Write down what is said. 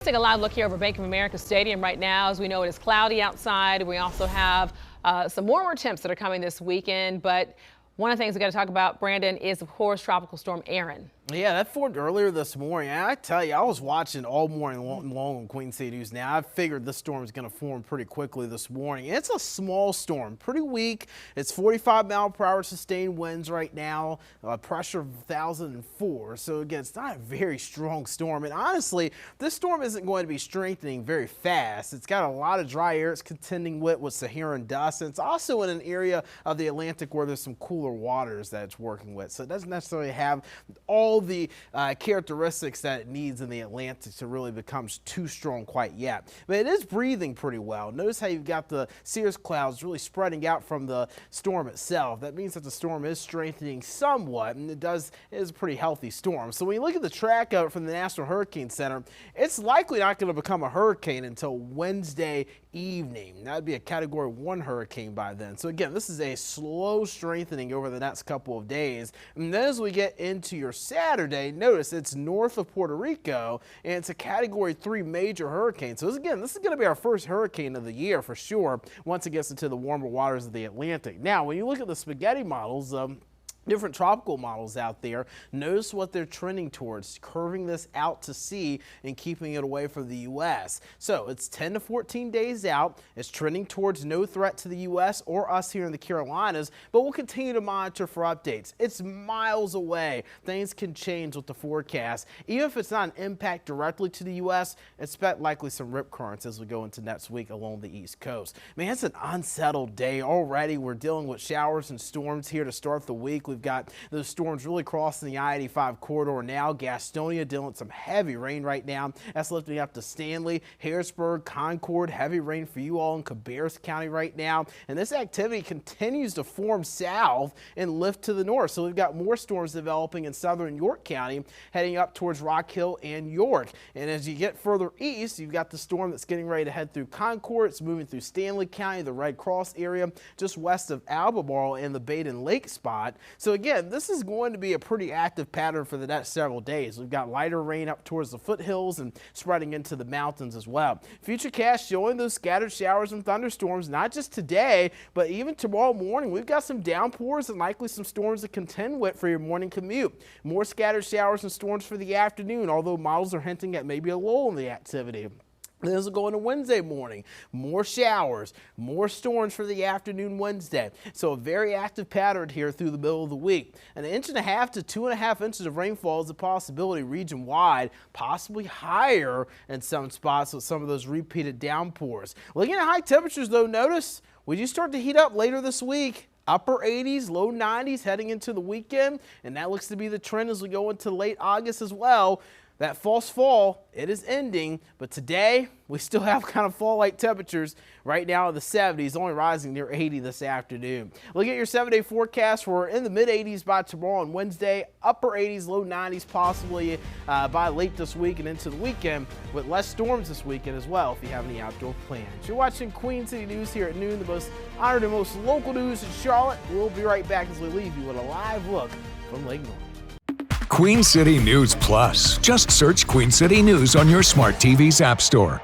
Take a live look here over Bank of America Stadium right now. As we know, it is cloudy outside. We also have some warmer temps that are coming this weekend. But one of the things we got to talk about, Brandon, is of course Tropical Storm Erin. Yeah, that formed earlier this morning. And I tell you, I was watching all morning long on Queen City News. Now, I figured this storm is going to form pretty quickly this morning. It's a small storm, pretty weak. It's 45-mile-per-hour sustained winds right now, pressure of 1,004. So, again, it's not a very strong storm. And honestly, this storm isn't going to be strengthening very fast. It's got a lot of dry air it's contending with Saharan dust. And it's also in an area of the Atlantic where there's some cooler waters that it's working with. So it doesn't necessarily have all the characteristics that it needs in the Atlantic to really become too strong quite yet. But it is breathing pretty well. Notice how you've got the cirrus clouds really spreading out from the storm itself. That means that the storm is strengthening somewhat, and it is a pretty healthy storm. So when you look at the track of it from the National Hurricane Center, it's likely not going to become a hurricane until Wednesday evening. That would be a Category 1 hurricane by then. So again, this is a slow strengthening over the next couple of days. And then as we get into your Saturday, notice it's north of Puerto Rico, and it's a Category 3 major hurricane. So again, this is going to be our first hurricane of the year for sure once it gets into the warmer waters of the Atlantic. Now, when you look at the spaghetti models, different tropical models out there, notice what they're trending towards, curving this out to sea and keeping it away from the U.S. So it's 10 to 14 days out. It's trending towards no threat to the U.S. or us here in the Carolinas, but we'll continue to monitor for updates. It's miles away. Things can change with the forecast. Even if it's not an impact directly to the U.S., expect likely some rip currents as we go into next week along the East Coast. Man, it's an unsettled day already. We're dealing with showers and storms here to start the week. We've got those storms really crossing the I-85 corridor now. Gastonia dealing with some heavy rain right now. That's lifting up to Stanley, Harrisburg, Concord. Heavy rain for you all in Cabarrus County right now. And this activity continues to form south and lift to the north. So we've got more storms developing in southern York County, heading up towards Rock Hill and York. And as you get further east, you've got the storm that's getting ready to head through Concord. It's moving through Stanley County, the Red Cross area, just west of Albemarle and the Baden Lake spot. So again, this is going to be a pretty active pattern for the next several days. We've got lighter rain up towards the foothills and spreading into the mountains as well. Futurecast showing those scattered showers and thunderstorms, not just today, but even tomorrow morning. We've got some downpours and likely some storms to contend with for your morning commute. More scattered showers and storms for the afternoon, although models are hinting at maybe a lull in the activity. Then as we go into Wednesday morning, more showers, more storms for the afternoon Wednesday. So a very active pattern here through the middle of the week. 1.5 to 2.5 inches of rainfall is a possibility region-wide, possibly higher in some spots with some of those repeated downpours. Looking at high temperatures though, notice we do start to heat up later this week. Upper 80s, low 90s heading into the weekend, and that looks to be the trend as we go into late August as well. That false fall, it is ending, but today we still have kind of fall-like temperatures right now in the 70s, only rising near 80 this afternoon. Look at your 7-day forecast. We're in the mid-80s by tomorrow and Wednesday, upper 80s, low 90s possibly by late this week and into the weekend, with less storms this weekend as well if you have any outdoor plans. You're watching Queen City News here at noon, the most honored and most local news in Charlotte. We'll be right back as we leave you with a live look from Lake Norman. Queen City News Plus. Just search Queen City News on your smart TV's app store.